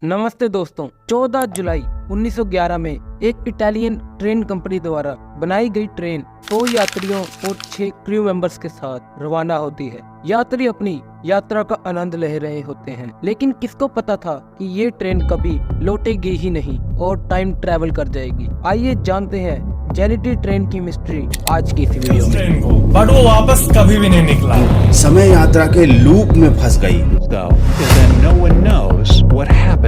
नमस्ते दोस्तों, 14 जुलाई 1911 में एक इटालियन ट्रेन कंपनी द्वारा बनाई गई ट्रेन 100 यात्रियों और 6 क्रू मेंबर्स के साथ रवाना होती है। यात्री अपनी यात्रा का आनंद ले रहे होते हैं, लेकिन किसको पता था कि ये ट्रेन कभी लौटेगी ही नहीं और टाइम ट्रैवल कर जाएगी। आइए जानते हैं जेनेटी ट्रेन की मिस्ट्री आज की इस वीडियो में। बट वो वापस कभी भी नहीं निकला। समय यात्रा के लूप में फंस गई।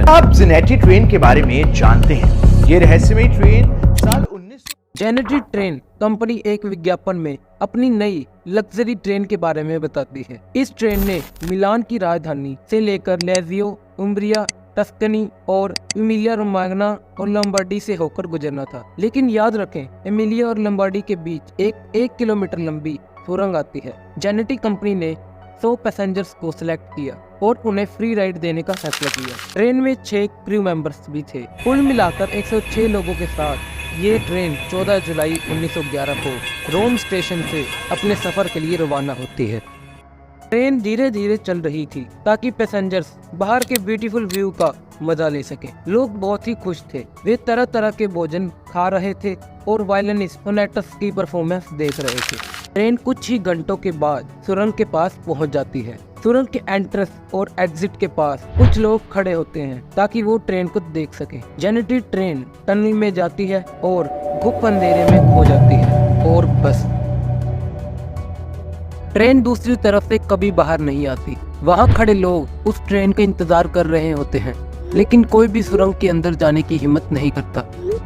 आप जेनेटी ट्रेन के बारे में जानते हैं। ये रहस्यमयी ट्रेन साल 19 जेनेटी ट्रेन कंपनी एक विज्ञापन में अपनी नई लग्जरी ट्रेन के बारे में बताती है। इस ट्रेन ने मिलान की राजधानी से लेकर लेजियो, उम्ब्रिया, टस्कनी और एमिलिया रोमाग्ना और लंबार्डी से होकर गुजरना था। लेकिन याद रखें, एमिलिया और लंबार्डी के बीच एक किलोमीटर लंबी सुरंग आती है। जेनेटी कंपनी ने 100 पैसेंजर्स को सिलेक्ट किया और उन्हें फ्री राइड देने का फैसला किया। ट्रेन में 6 क्रू मेंबर्स भी थे। कुल मिलाकर 106 लोगों के साथ ये ट्रेन 14 जुलाई 1911 को रोम स्टेशन से अपने सफर के लिए रवाना होती है। ट्रेन धीरे धीरे चल रही थी ताकि पैसेंजर्स बाहर के ब्यूटीफुल व्यू का मजा ले सकें। लोग बहुत ही खुश थे। वे तरह तरह के भोजन खा रहे थे और वायलिनिस्ट सोनेटस की परफॉर्मेंस देख रहे थे। ट्रेन कुछ ही घंटों के बाद सुरंग के पास पहुंच जाती है। सुरंग के एंट्रेंस और एग्जिट के पास कुछ लोग खड़े होते हैं ताकि वो ट्रेन को देख सकें। जेनेटी ट्रेन टनल में जाती है और गुप्त अंधेरे में खो जाती है और बस ट्रेन दूसरी तरफ से कभी बाहर नहीं आती। वहाँ खड़े लोग उस ट्रेन का इंतजार कर रहे होते हैं, लेकिन कोई भी सुरंग के अंदर जाने की हिम्मत नहीं करता।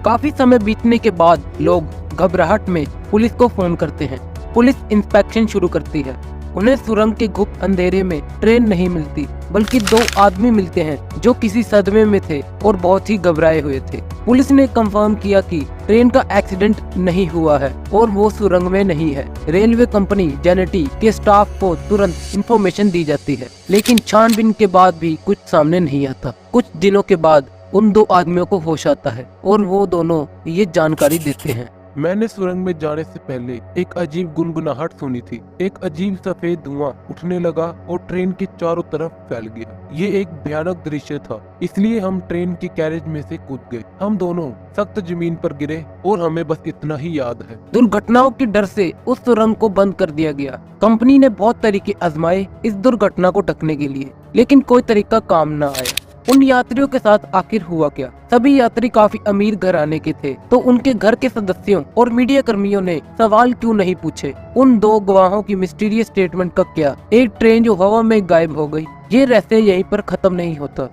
काफी समय बीतने के बाद लोग घबराहट में पुलिस को फोन करते हैं। पुलिस इंस्पेक्शन शुरू करती है। उन्हें सुरंग के गुप्त अंधेरे में ट्रेन नहीं मिलती, बल्कि 2 आदमी मिलते हैं जो किसी सदमे में थे और बहुत ही घबराए हुए थे। पुलिस ने कंफर्म किया कि ट्रेन का एक्सीडेंट नहीं हुआ है और वो सुरंग में नहीं है। रेलवे कंपनी जेनेटी के स्टाफ को तुरंत इंफॉर्मेशन दी जाती है, लेकिन छानबीन के बाद भी कुछ सामने नहीं आता। कुछ दिनों के बाद उन 2 आदमियों को होश आता है और वो दोनों ये जानकारी देते हैं। मैंने सुरंग में जाने से पहले एक अजीब गुनगुनाहट सुनी थी। एक अजीब सफेद धुआं उठने लगा और ट्रेन के चारों तरफ फैल गया। ये एक भयानक दृश्य था, इसलिए हम ट्रेन के कैरेज में से कूद गए। हम दोनों सख्त जमीन पर गिरे और हमें बस इतना ही याद है। दुर्घटनाओं के डर से उस सुरंग को बंद कर दिया गया। कंपनी ने बहुत तरीके आजमाए इस दुर्घटना को ढकने के लिए, लेकिन कोई तरीका काम न आया। उन यात्रियों के साथ आखिर हुआ क्या? सभी यात्री काफी अमीर घराने के थे, तो उनके घर के सदस्यों और मीडिया कर्मियों ने सवाल क्यों नहीं पूछे? उन 2 गवाहों की मिस्टीरियस स्टेटमेंट का क्या? एक ट्रेन जो हवा में गायब हो गई। ये रहस्य यहीं पर खत्म नहीं होता।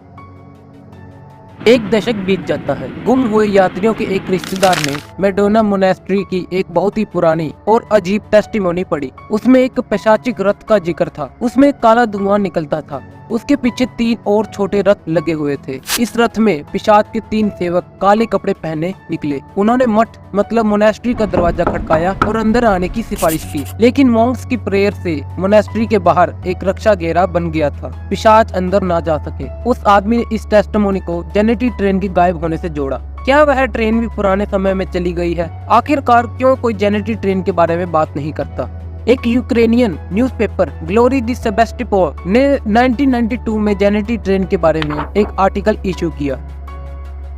एक दशक बीत जाता है। गुम हुए यात्रियों के एक रिश्तेदार ने मैडोना मोनेस्ट्री की एक बहुत ही पुरानी और अजीब टेस्टिमोनी पढ़ी। उसमें एक पैशाचिक रथ का जिक्र था। उसमें काला धुआं निकलता था। उसके पीछे 3 और छोटे रथ लगे हुए थे। इस रथ में पिशाच के 3 सेवक काले कपड़े पहने निकले। उन्होंने मठ मतलब मोनेस्ट्री का दरवाजा खटकाया और अंदर आने की सिफारिश की, लेकिन मॉन्क्स की प्रेयर से मोनेस्ट्री के बाहर एक रक्षा घेरा बन गया था। पिशाच अंदर ना जा सके। उस आदमी ने इस टेस्टिमोनी को जेनेटी ट्रेन के गायब होने से जोड़ा। क्या वह ट्रेन भी पुराने समय में चली गई है? आखिरकार क्यों कोई जेनेटी ट्रेन के बारे में बात नहीं करता? एक यूक्रेनियन न्यूज़पेपर ग्लोरी दी सेबेस्टिपोर ने 1992 में जेनेटी ट्रेन के बारे में एक आर्टिकल इशू किया।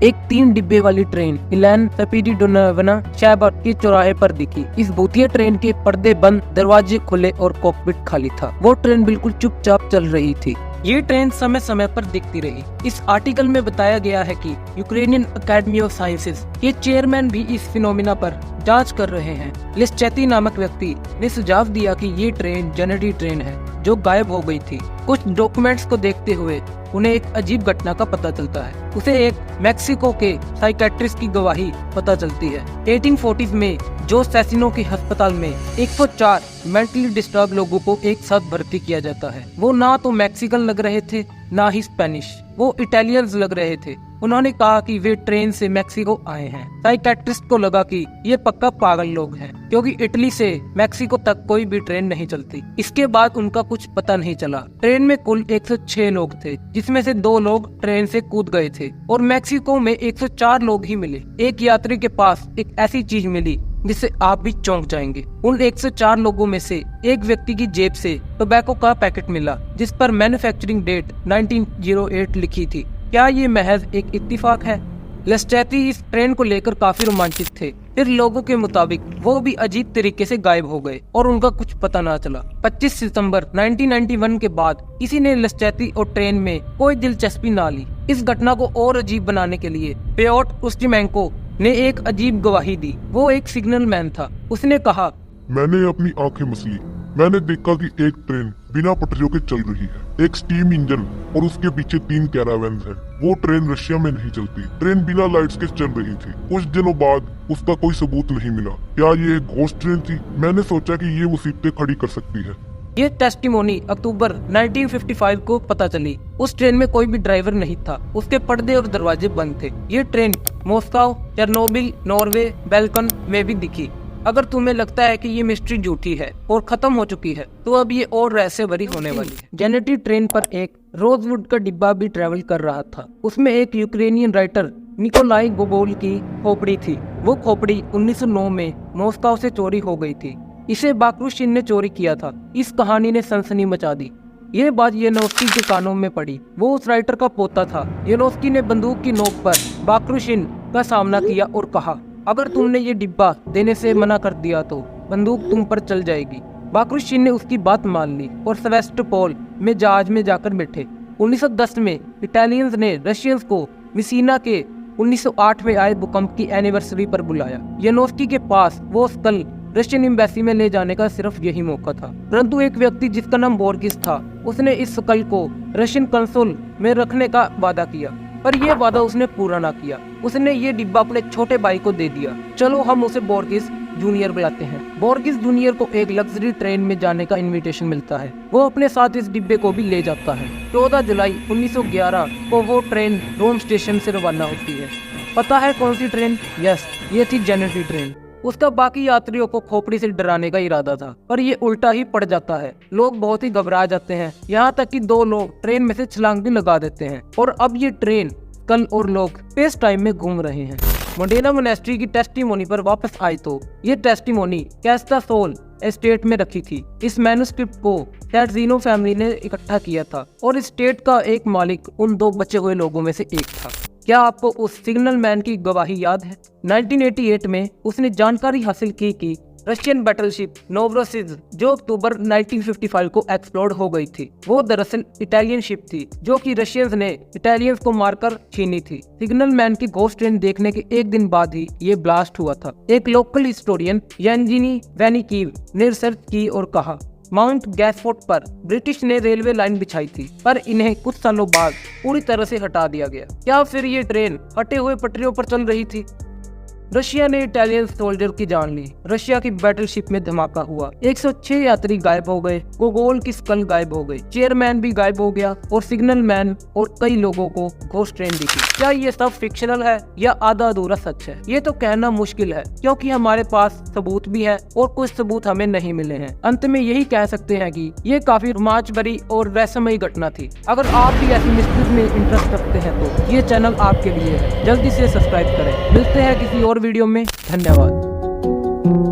एक 3 डिब्बे वाली ट्रेन इलैन सपीडिडोनोवना शहर के चौराहे पर दिखी। इस भूतिया ट्रेन के पर्दे बंद, दरवाजे खुले और कॉकपिट खाली था। वो ट्रेन बिल्कुल चुपचाप चल रही थी। ये ट्रेन समय समय पर दिखती रही। इस आर्टिकल में बताया गया है कि यूक्रेनियन एकेडमी ऑफ साइंसेज के चेयरमैन भी इस फिनोमिना पर जांच कर रहे हैं। लिस्चेती नामक व्यक्ति ने सुझाव दिया कि ये ट्रेन जेनेटी ट्रेन है जो गायब हो गई थी। कुछ डॉक्यूमेंट्स को देखते हुए उन्हें एक अजीब घटना का पता चलता है। उसे एक मैक्सिको के साइकेट्रिस्ट की गवाही पता चलती है। 1840s में जो सेसिनो के अस्पताल में 104 मेंटली डिस्टर्ब लोगों को एक साथ भर्ती किया जाता है। वो ना तो मैक्सिकन लग रहे थे, ना ही स्पेनिश। वो इटालियंस लग रहे थे। उन्होंने कहा कि वे ट्रेन से मैक्सिको आए हैं। साइकेट्रिस्ट को लगा कि ये पक्का पागल लोग हैं, क्योंकि इटली से मैक्सिको तक कोई भी ट्रेन नहीं चलती। इसके बाद उनका कुछ पता नहीं चला। ट्रेन में कुल 106 लोग थे, जिसमें से 2 लोग ट्रेन से कूद गए थे और मैक्सिको में 104 लोग ही मिले। एक यात्री के पास एक ऐसी चीज मिली जिससे आप भी चौंक जाएंगे। उन 104 लोगों में से एक व्यक्ति की जेब से टोबैको का पैकेट मिला, जिस पर मैन्युफैक्चरिंग डेट 1908 लिखी थी। क्या ये महज एक इत्तेफाक है? लेस्टेटी इस ट्रेन को लेकर काफी रोमांचित थे। फिर लोगों के मुताबिक वो भी अजीब तरीके से गायब हो गए और उनका कुछ पता ना चला। 25 सितंबर 1991 के बाद किसी ने लेस्टेटी और ट्रेन में कोई दिलचस्पी ना ली। इस घटना को और अजीब बनाने के लिए पियोट्र उस्टिमेंको ने एक अजीब गवाही दी। वो एक सिग्नल मैन था। उसने कहा, मैंने अपनी आंखें मसली। मैंने देखा कि एक ट्रेन बिना पटरियों के चल रही है, एक स्टीम इंजन और उसके पीछे 3 कैरावैन्स हैं। वो ट्रेन रशिया में नहीं चलती। ट्रेन बिना लाइट्स के चल रही थी। कुछ दिनों बाद उसका कोई सबूत नहीं मिला। क्या ये एक घोस्ट ट्रेन थी? मैंने सोचा कि ये मुसीबतें खड़ी कर सकती है। ये टेस्टिमोनी अक्टूबर 1955 को पता चली। उस ट्रेन में कोई भी ड्राइवर नहीं था। उसके पर्दे और दरवाजे बंद थे। ये ट्रेन मॉस्को, चेरनोबिल, नॉर्वे, बैल्कन में भी दिखी। अगर तुम्हें लगता है कि ये मिस्ट्री झूठी है और खत्म हो चुकी है, तो अब ये और रहस्य भरी होने वाली है। जेनेटी ट्रेन पर एक रोजवुड का डिब्बा भी ट्रेवल कर रहा था। उसमें एक यूक्रेनियन राइटर निकोलाई गोगोल की खोपड़ी थी। वो खोपड़ी 1909 में मॉस्को से चोरी हो गई थी। इसे बाक्रुशिन ने चोरी किया था। इस कहानी ने सनसनी मचा दी। ये बात येनोस्की के कानों में पड़ी। वो उस राइटर का पोता था। येनोस्की ने बंदूक की नोक पर बाक्रुशिन का सामना किया और कहा, अगर तुमने ये डिब्बा देने से मना कर दिया तो बंदूक तुम पर चल जाएगी। बाक्रुशिन ने उसकी बात मान ली और सेवास्टोपोल में जहाज में जाकर बैठे। 1910 में इटालियंस ने रशियंस को मिसीना के 1908 में आए भूकंप की एनिवर्सरी पर बुलाया। येनोस्की के पास वो स्कल रशियन एम्बेसी में ले जाने का सिर्फ यही मौका था। परंतु एक व्यक्ति जिसका नाम बोर्गिस था, उसने इस स्कल को रशियन कंसुल में रखने का वादा किया, पर यह वादा उसने पूरा ना किया। उसने ये डिब्बा अपने छोटे भाई को दे दिया। चलो हम उसे बोर्गिस जूनियर बुलाते हैं। बोर्गिस जूनियर को एक लग्जरी ट्रेन में जाने का इनविटेशन मिलता है। वो अपने साथ इस डिब्बे को भी ले जाता है। 14 जुलाई 1911 को वो ट्रेन रोम स्टेशन से रवाना होती है। पता है कौन सी ट्रेन? यस, ये थी जेनेटी ट्रेन। उसका बाकी यात्रियों को खोपड़ी से डराने का इरादा था, पर ये उल्टा ही पड़ जाता है। लोग बहुत ही घबरा जाते हैं, यहाँ तक कि 2 लोग ट्रेन में से छलांग भी लगा देते हैं। और अब ये ट्रेन, कल और लोग स्पेस टाइम में घूम रहे हैं। मोडेना मोनेस्ट्री की टेस्टिमोनी पर वापस आए तो ये टेस्टिमोनी कैस्टा सोल एस्टेट में रखी थी। इस मैन्युस्क्रिप्ट को सैटजीनो फैमिली ने इकट्ठा किया था और इस स्टेट का एक मालिक उन 2 बचे हुए लोगों में से एक था। क्या आपको उस सिग्नल मैन की गवाही याद है? 1988 में उसने जानकारी हासिल की कि रशियन बैटलशिप नोवरोसिस जो अक्टूबर 1955 को एक्सप्लोड हो गई थी, वो दरअसल इटालियन शिप थी जो कि रशियंस ने इटालियंस को मारकर छीनी थी। सिग्नल मैन की घोस्ट ट्रेन देखने के एक दिन बाद ही ये ब्लास्ट हुआ था। एक लोकल हिस्टोरियन येंजिनी वेनिकीव ने रिसर्च की और कहा, माउंट गैसफोर्ट पर ब्रिटिश ने रेलवे लाइन बिछाई थी, पर इन्हें कुछ सालों बाद पूरी तरह से हटा दिया गया। क्या फिर ये ट्रेन हटे हुए पटरियों पर चल रही थी? रशिया ने इटालियन सोल्जर की जान ली। रशिया की बैटलशिप में धमाका हुआ। 106 यात्री गायब हो गए। गोगोल की स्कल गायब हो गई। चेयरमैन भी गायब हो गया और सिग्नल मैन और कई लोगों को घोस्ट ट्रेन दिखी। क्या ये सब फिक्शनल है या आधा अधूरा सच है? ये तो कहना मुश्किल है, क्योंकि हमारे पास सबूत भी है और कुछ सबूत हमें नहीं मिले हैं। अंत में यही कह सकते हैं कि ये काफी रोमांच भरी और रहस्यमयी घटना थी। अगर आप भी ऐसी मिस्ट्रीज में इंटरेस्ट रखते हैं तो ये चैनल आपके लिए है। जल्दी से सब्सक्राइब करें। मिलते हैं किसी और वीडियो में। धन्यवाद।